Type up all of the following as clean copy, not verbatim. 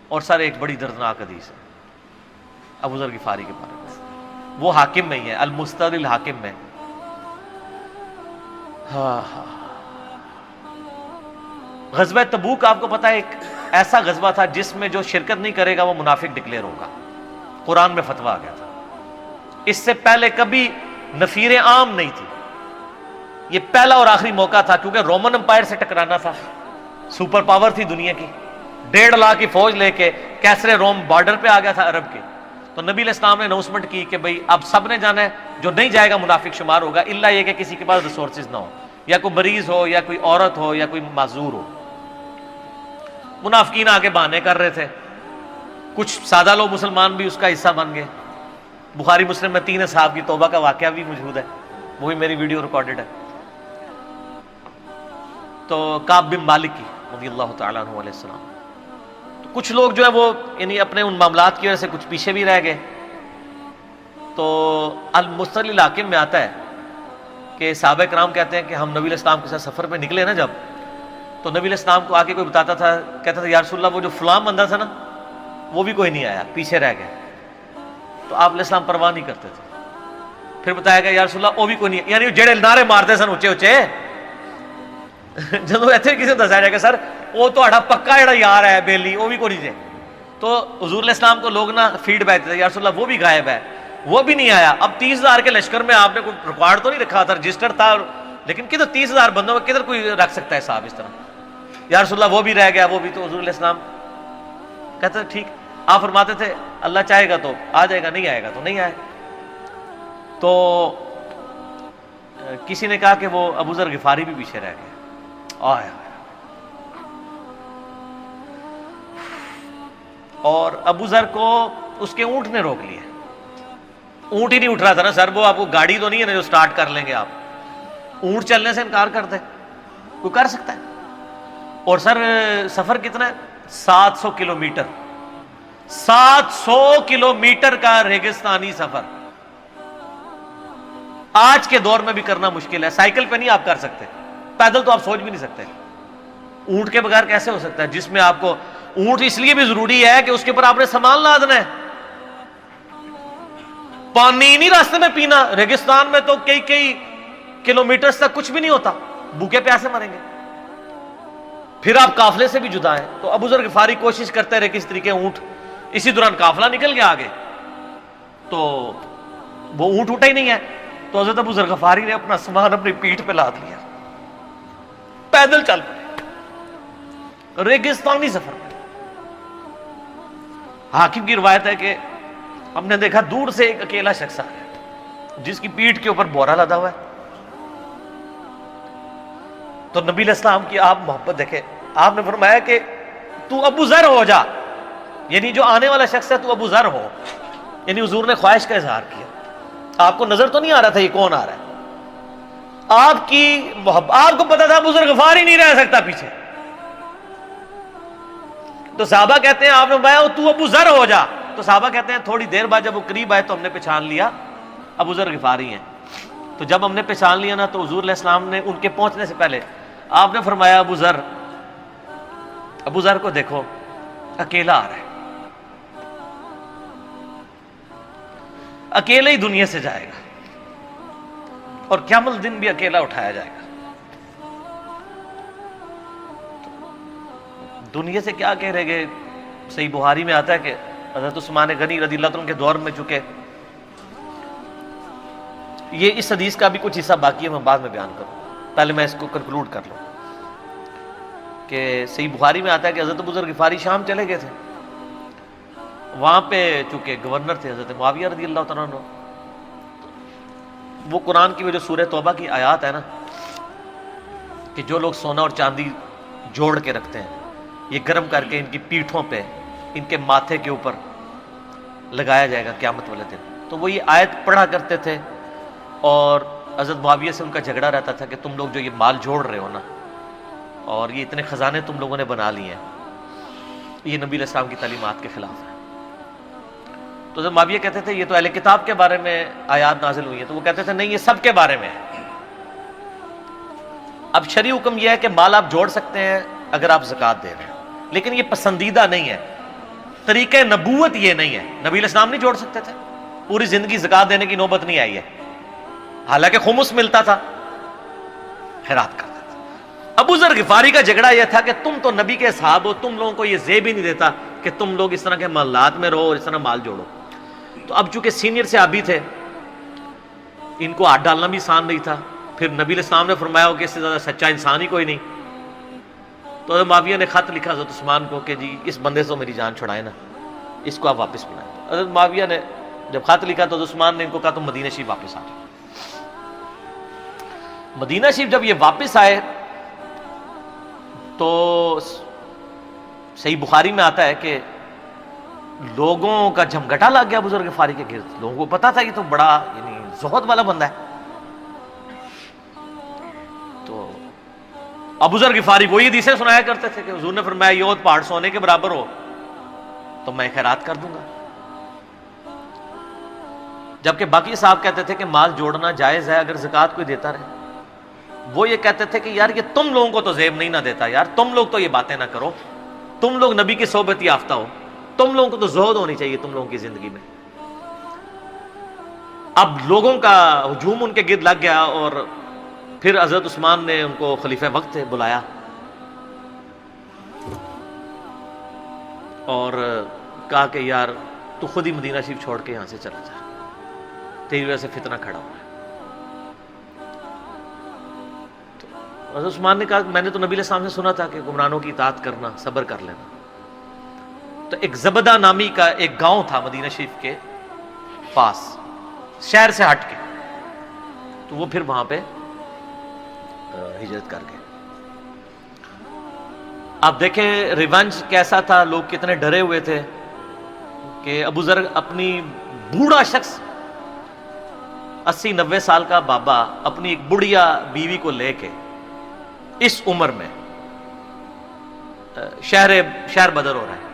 اور سر ایک بڑی دردناک حدیث ہے ابو ذر غفاری کے بارے میں، وہ حاکم میں ہی ہے، المستدرک الحاکم میں. غزوہ تبوک آپ کو پتا ہے ایک ایسا غزوہ تھا جس میں جو شرکت نہیں کرے گا وہ منافق ڈکلیئر ہوگا. قرآن میں فتویٰ آ گیا تھا. اس سے پہلے کبھی نفیر عام نہیں تھی، یہ پہلا اور آخری موقع تھا، کیونکہ رومن امپائر سے ٹکرانا تھا، سپر پاور تھی دنیا کی، 1.5 لاکھ کی فوج لے کے کیسرے روم بارڈر پہ آ گیا تھا عرب کے. تو نبی علیہ السلام نے اناؤنسمنٹ کی کہ بھئی اب سب نے جانا ہے، جو نہیں جائے گا منافق شمار ہوگا، الا یہ کہ کسی کے پاس ریسورسز نہ ہو، یا کوئی مریض ہو، یا کوئی عورت ہو، یا کوئی معذور ہو. منافقین آگے بہانے کر رہے تھے، کچھ سادہ لوگ مسلمان بھی اس کا حصہ بن گئے. بخاری مسلم میں 3 اصحاب کی توبہ کا واقعہ بھی موجود ہے، وہ بھی میری ویڈیو ریکارڈڈ ہے. تو کعب بن مالک کی رضی اللہ تعالیٰ عنہ علیہ السلام، تو کچھ لوگ جو ہے وہ یعنی اپنے ان معاملات کی وجہ سے کچھ پیچھے بھی رہ گئے. تو المستدرک الحاکم میں آتا ہے کہ صحابہ کرام کہتے ہیں کہ ہم نبی علیہ السلام کے ساتھ سفر پہ نکلے نا جب، تو نبی علیہ السلام کو آ کے کوئی بتاتا تھا، کہتا تھا یا رسول اللہ وہ جو فلاں بندہ تھا نا وہ بھی کوئی نہیں آیا، پیچھے رہ گئے. تو آپ علیہ السلام پرواہ نہیں کرتے تھے. پھر بتایا گیا یا رسول اللہ وہ بھی کوئی نہیں، یعنی جڑے نعرے مارتے سن اچے اچے، جدو اتنے کسی دسایا جائے گا سر وہ تو پکا جڑا یار ہے بیلی وہ بھی کوئی نہیں تھے. تو حضور علیہ السلام کو لوگ نا فیڈ بیک دیتے یا رسول اللہ وہ بھی غائب ہے، وہ بھی نہیں آیا. اب 30,000 کے لشکر میں آپ نے کوئی ریکارڈ تو نہیں رکھا تھا، رجسٹر تھا، لیکن کدھر 30,000 بندوں میں کدھر کوئی رکھ سکتا ہے صاحب اس طرح. یا رسول اللہ وہ بھی رہ گیا، وہ بھی. تو حضور علیہ السلام کہتے تھے ٹھیک. آپ فرماتے تھے اللہ چاہے گا تو آ جائے گا، نہیں آئے گا تو نہیں آئے. تو کسی نے کہا کہ وہ ابو ذر غفاری بھی پیچھے رہ گئے. آیا اور ابو ذر کو اس کے اونٹ نے روک لیا. اونٹ ہی نہیں اٹھ رہا تھا نا سر، وہ آپ کو گاڑی تو نہیں ہے نا جو سٹارٹ کر لیں گے آپ. اونٹ چلنے سے انکار کر دیں، کوئی کر سکتا ہے؟ اور سر سفر کتنا ہے؟ 700 کلومیٹر. 700 کلومیٹر کا ریگستانی سفر آج کے دور میں بھی کرنا مشکل ہے. سائیکل پہ نہیں آپ کر سکتے، پیدل تو آپ سوچ بھی نہیں سکتے. اونٹ کے بغیر کیسے ہو سکتا ہے؟ جس میں آپ کو اونٹ اس لیے بھی ضروری ہے کہ اس کے اوپر آپ نے سامان لادنا ہے. پانی نہیں راستے میں پینا، ریگستان میں تو کئی کلومیٹرز تک کچھ بھی نہیں ہوتا، بھوکے پیاسے مریں گے. پھر آپ قافلے سے بھی جدا ہیں. تو ابو ذر غفاری کوشش کرتے رہے کس طریقے اونٹ، اسی دوران قافلہ نکل گیا آگے، تو وہ اونٹ اٹھا ہی نہیں ہے. تو حضرت ابو ذر غفاری نے اپنا سامان اپنی پیٹھ پہ لاد لیا، پیدل چل پڑے ریگستانی سفر میں. حاکم کی روایت ہے کہ ہم نے دیکھا دور سے ایک اکیلا شخص آ گیا جس کی پیٹھ کے اوپر بورا لدا ہوا ہے. تو نبی علیہ السلام کی آپ محبت دیکھیں، آپ نے فرمایا کہ تو ابو ذر ہو جا، یعنی جو آنے والا شخص ہے تو ابو ذر ہو. یعنی حضور نے خواہش کا اظہار کیا. آپ کو نظر تو نہیں آ رہا تھا یہ کون آ رہا ہے، آپ کی محبت، آپ کو پتا تھا ابو ذر غفاری نہیں رہ سکتا پیچھے. تو صحابہ کہتے ہیں آپ نے فرمایا تو ابو ذر ہو جا. تو صحابہ کہتے ہیں تھوڑی دیر بعد جب وہ قریب آئے تو ہم نے پہچان لیا ابو ذر غفاری ہیں. تو جب ہم نے پہچان لیا نا تو حضور علیہ السلام نے ان کے پہنچنے سے پہلے آپ نے فرمایا ابو ذر کو دیکھو اکیلا آ رہا ہے، اکیلے ہی دنیا سے جائے گا اور قیامت الدن بھی اکیلا اٹھایا جائے گا. دنیا سے کیا کہہ رہے گے؟ صحیح بخاری میں آتا ہے کہ حضرت عثمان غنی رضی اللہ عنہ کے دور میں چکے، یہ اس حدیث کا بھی کچھ حصہ باقی ہے، میں بعد میں بیان کروں، پہلے میں اس کو کنکلوڈ کر لوں. کہ صحیح بخاری میں آتا ہے کہ حضرت ابو ذر غفاری شام چلے گئے تھے، وہاں پہ چونکہ گورنر تھے حضرت معاویہ رضی اللہ تعالیٰ عنہ. وہ قرآن کی وہ جو سورہ توبہ کی آیات ہے نا کہ جو لوگ سونا اور چاندی جوڑ کے رکھتے ہیں یہ گرم کر کے ان کی پیٹھوں پہ، ان کے ماتھے کے اوپر لگایا جائے گا قیامت والے دن. تو وہ یہ آیت پڑھا کرتے تھے اور حضرت معاویہ سے ان کا جھگڑا رہتا تھا کہ تم لوگ جو یہ مال جوڑ رہے ہو نا اور یہ اتنے خزانے تم لوگوں نے بنا لیے ہیں، یہ نبی علیہ السلام کی تعلیمات کے خلاف ہے. تو حضرت معاویہ کہتے تھے یہ تو اہل کتاب کے بارے میں آیات نازل ہوئی ہیں. تو وہ کہتے تھے نہیں، یہ سب کے بارے میں ہے. اب شرعی حکم یہ ہے کہ مال آپ جوڑ سکتے ہیں اگر آپ زکوٰۃ دے رہے ہیں، لیکن یہ پسندیدہ نہیں ہے. طریقہ نبوت یہ نہیں ہے. نبی علیہ السلام نہیں جوڑ سکتے تھے, پوری زندگی زکات دینے کی نوبت نہیں آئی ہے, حالانکہ خمس ملتا تھا, خیرات کرتے تھے. ابو ذر غفاری کا جھگڑا یہ تھا کہ تم تو نبی کے صحاب ہو, تم لوگوں کو یہ زیب ہی نہیں دیتا کہ تم لوگ اس طرح کے محلات میں رہو اور اس طرح مال جوڑو. تو اب چونکہ سینئر صحابی تھے, ان کو ہاتھ ڈالنا بھی آسان نہیں تھا. پھر نبی علیہ السلام نے فرمایا ہو کہ اس سے زیادہ سچا انسان ہی کوئی نہیں. تو حضرت معاویہ نے خط لکھا حضرت عثمان کو کہ جی اس بندے سے میری جان چھڑائے نا, اس کو آپ واپس بلائیں. حضرت معاویہ نے جب خط لکھا تو حضرت عثمان نے ان کو کہا تم مدینہ شریف واپس آ جاؤ. مدینہ شریف جب یہ واپس آئے تو صحیح بخاری میں آتا ہے کہ لوگوں کا جھمگٹا لگ گیا بزرگ غفاری کے گرد. لوگوں کو پتا تھا کہ تو بڑا یعنی زہد والا بندہ ہے. تو ابو ذر غفاری وہی حدیثیں سنایا کرتے تھے کہ حضور نے فرمایا یہ احد پہاڑ سونے کے برابر ہو تو میں خیرات کر دوں گا. جبکہ باقی صاحب کہتے تھے کہ مال جوڑنا جائز ہے اگر زکوٰۃ کوئی دیتا رہے. وہ یہ کہتے تھے کہ یار یہ تم لوگوں کو تو زیب نہیں نہ دیتا, یار تم لوگ تو یہ باتیں نہ کرو, تم لوگ نبی کی صحبت یافتہ ہو, تم لوگوں کو تو زہد ہونی چاہیے تم لوگوں کی زندگی میں. اب لوگوں کا ہجوم ان کے گرد لگ گیا اور پھر حضرت عثمان نے ان کو خلیفہ وقت بلایا اور کہا کہ یار تو خود ہی مدینہ شریف چھوڑ کے یہاں سے چلا جا, تیری وجہ سے فتنہ کھڑا ہوا ہے. تو حضرت عثمان نے کہا میں نے تو نبی علیہ السلام سے سنا تھا کہ حکمرانوں کی اطاعت کرنا, صبر کر لینا. تو ایک زبدہ نامی کا ایک گاؤں تھا مدینہ شریف کے پاس, شہر سے ہٹ کے, تو وہ پھر وہاں پہ ہجرت کر گئے. آپ دیکھیں ریونج کیسا تھا, لوگ کتنے ڈرے ہوئے تھے کہ ابو ذر اپنی بوڑھا شخص 80-90 سال کا بابا اپنی ایک بڑھیا بیوی کو لے کے اس عمر میں شہر بدر ہو رہا ہے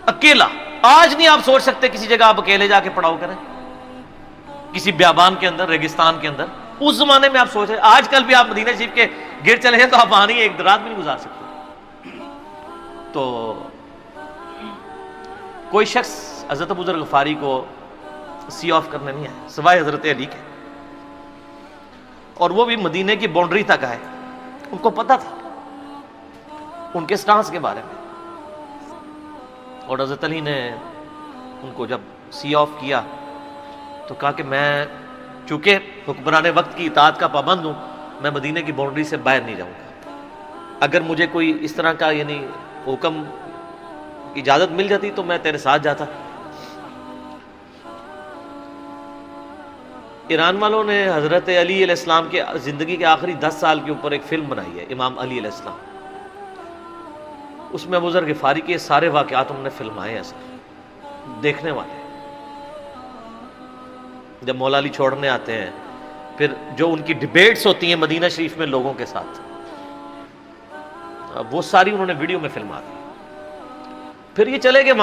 اکیلا. آج نہیں آپ سوچ سکتے کسی جگہ آپ اکیلے جا کے پڑاؤ کریں, کسی بیابان کے اندر, ریگستان کے اندر. اس زمانے میں آپ سوچ رہے, آج کل بھی آپ مدینہ شریف کے گر چلے ہیں تو آپ وہاں نہیں ایک رات بھی نہیں گزار سکتے. تو کوئی شخص حضرت ابو ذر غفاری کو سی آف کرنے نہیں آیا سوائے حضرت علی کے, اور وہ بھی مدینے کی باؤنڈری تک آئے. ان کو پتا تھا ان کے سٹانس کے بارے میں, اور حضرت علی نے ان کو جب سی آف کیا تو کہا کہ میں چونکہ حکمران وقت کی اطاعت کا پابند ہوں, میں مدینے کی باؤنڈری سے باہر نہیں جاؤں گا. اگر مجھے کوئی اس طرح کا یعنی حکم اجازت مل جاتی تو میں تیرے ساتھ جاتا. ایران والوں نے حضرت علی علیہ السلام کے زندگی کے آخری 10 سال کے اوپر ایک فلم بنائی ہے, امام علی علیہ السلام. اس میں ابو ذر غفاری کے سارے واقعات انہوں نے فلمائے ہیں سر, دیکھنے والے. جب مولا علی چھوڑنے آتے ہیں, پھر جو ان کی ڈیبیٹس ہوتی ہیں مدینہ شریف میں لوگوں کے ساتھ, وہ ساری انہوں نے ویڈیو میں فلما دی. پھر یہ چلے گئے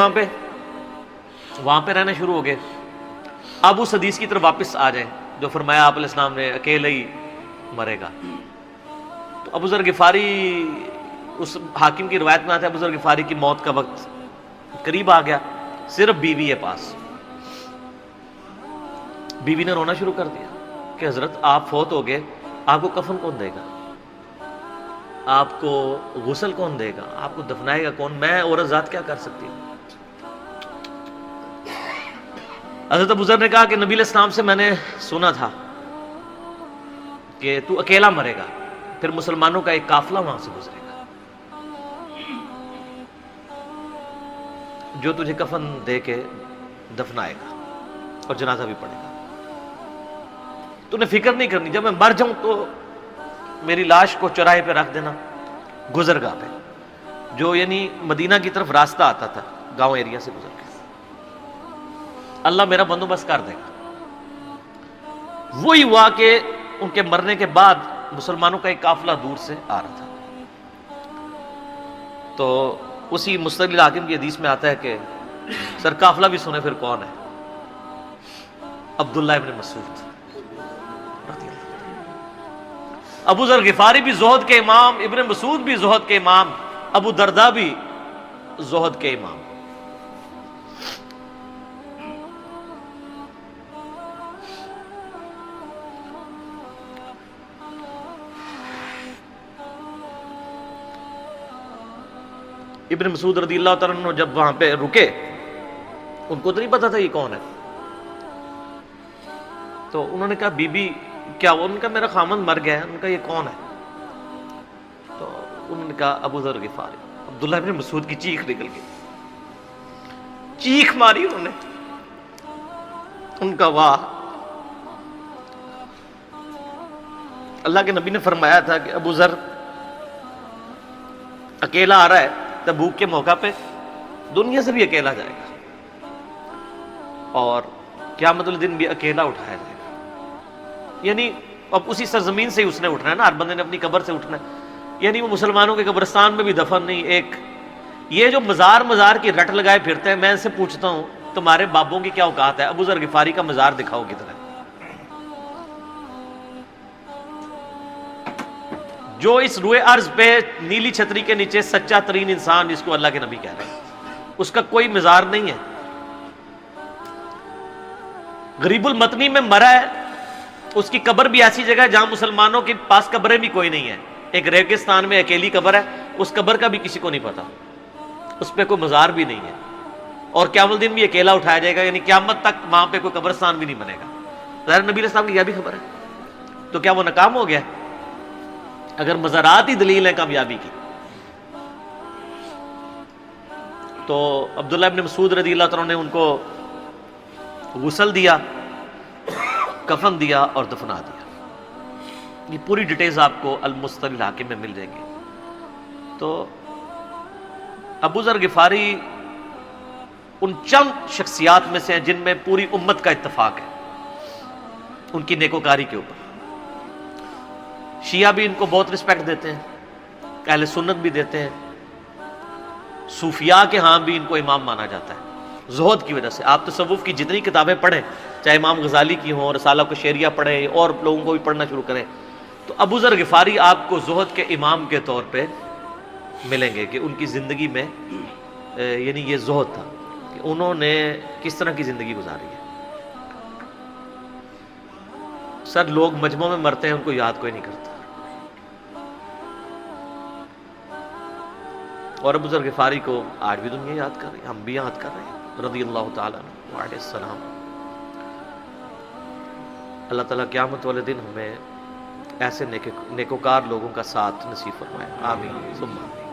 وہاں پہ رہنا شروع ہو گئے. اب اس حدیث کی طرف واپس آ جائیں جو فرمایا آپ علیہ السلام نے اکیلے ہی مرے گا. تو ابو ذر غفاری, اس حاکم کی روایت میں آتا ہے ابو ذر غفاری کی موت کا وقت قریب آ گیا, صرف بیوی ہے پاس. بیوی نے رونا شروع کر دیا کہ حضرت آپ فوت ہو گئے, آپ کو کفن کون دے گا, آپ کو غسل کون دے گا, آپ کو دفنائے گا کون, میں عورت ذات کیا کر سکتی ہوں. حضرت ابو ذر نے کہا کہ نبی علیہ السلام سے میں نے سنا تھا کہ تو اکیلا مرے گا, پھر مسلمانوں کا ایک قافلہ وہاں سے گزرے گا جو تجھے کفن دے کے دفنائے گا اور جنازہ بھی پڑھے گا. تو نے فکر نہیں کرنی, جب میں مر جاؤں تو میری لاش کو چوراہے پہ رکھ دینا, گزرگاہ پہ, جو یعنی مدینہ کی طرف راستہ آتا تھا گاؤں ایریا سے گزر کے. اللہ میرا بندوبست کر دے گا. وہی ہوا کہ ان کے مرنے کے بعد مسلمانوں کا ایک قافلہ دور سے آ رہا تھا. تو اسی مستقل حاکم کی حدیث میں آتا ہے کہ سر قافلہ بھی سنے پھر کون ہے, عبداللہ ابن مسعود. ابو ذر غفاری بھی زہد کے امام, ابن مسعود بھی زہد کے امام, ابو درداء بھی زہد کے امام. ابن مسعود رضی اللہ تعالیٰ عنہ جب وہاں پہ رکے، ان کو تو نہیں پتا تھا یہ کون ہے، تو انہوں نے کہا بی بی کیا ہوا؟ ان کا میرا خامند مر گیا ہے. ان کا یہ کون ہے؟ تو انہوں نے کہا ابو ذر غفاری. عبداللہ ابن مسعود کی چیخ نکل گئی، چیخ ماری انہوں نے. ان کا واہ. اللہ کے نبی نے فرمایا تھا کہ ابو ذر اکیلا آ رہا ہے تبوک کے موقع پہ، دنیا سے بھی اکیلا جائے گا، اور قیامت والے دن بھی اکیلا اٹھایا جائے گا. یعنی اب اسی سرزمین سے ہی اس نے اٹھنا ہے نا، ہر بندے نے اپنی قبر سے اٹھنا ہے. یعنی وہ مسلمانوں کے قبرستان میں بھی دفن نہیں. ایک یہ جو مزار کی رٹ لگائے پھرتے ہیں، میں ان سے پوچھتا ہوں تمہارے بابوں کی کیا اوقات ہے؟ ابو ذر غفاری کا مزار دکھاؤ کدھر ہے. جو اس روئے ارض پہ نیلی چھتری کے نیچے سچا ترین انسان جس کو اللہ کے نبی کہہ رہے ہیں، اس کا کوئی مزار نہیں ہے. غریب المتنی میں مرا ہے، اس کی قبر بھی ایسی جگہ ہے جہاں مسلمانوں کے پاس قبریں بھی کوئی نہیں ہے. ایک ریگستان میں اکیلی قبر ہے، اس قبر کا بھی کسی کو نہیں پتا، اس پہ کوئی مزار بھی نہیں ہے، اور قیامت دن بھی اکیلا اٹھایا جائے گا. یعنی قیامت تک وہاں پہ کوئی قبرستان بھی نہیں بنے گا. ظاہر نبی علیہ السلام کی یہ بھی خبر ہے، تو کیا وہ ناکام ہو گیا اگر مزارات ہی دلیل ہے کامیابی کی؟ تو عبداللہ ابن مسعود رضی اللہ تعالیٰ نے ان کو غسل دیا، کفن دیا اور دفنا دیا. یہ پوری ڈیٹیلز آپ کو المستدرک الحاکم میں مل جائیں گے. تو ابو ذر غفاری ان چند شخصیات میں سے ہیں جن میں پوری امت کا اتفاق ہے ان کی نیکوکاری کے اوپر. شیعہ بھی ان کو بہت رسپیکٹ دیتے ہیں، اہل سنت بھی دیتے ہیں، صوفیاء کے ہاں بھی ان کو امام مانا جاتا ہے زہد کی وجہ سے. آپ تصوف کی جتنی کتابیں پڑھیں، چاہے امام غزالی کی ہوں، رسالہ قشیریہ پڑھیں، اور لوگوں کو بھی پڑھنا شروع کریں، تو ابو ذر غفاری آپ کو زہد کے امام کے طور پہ ملیں گے کہ ان کی زندگی میں یعنی یہ زہد تھا کہ انہوں نے کس طرح کی زندگی گزاری ہے. سر لوگ مجمع میں مرتے ہیں، ان کو یاد کوئی نہیں کرتا. اور ابو ذر غفاری کو آج بھی دنیا یاد کر رہی ہے، ہم بھی یاد کر رہے ہیں رضی اللہ تعالیٰ عنہ علیہ السلام. اللہ تعالیٰ قیامت والے دن ہمیں ایسے نیکوکار لوگوں کا ساتھ نصیب فرمائے. آمین ثم آمین.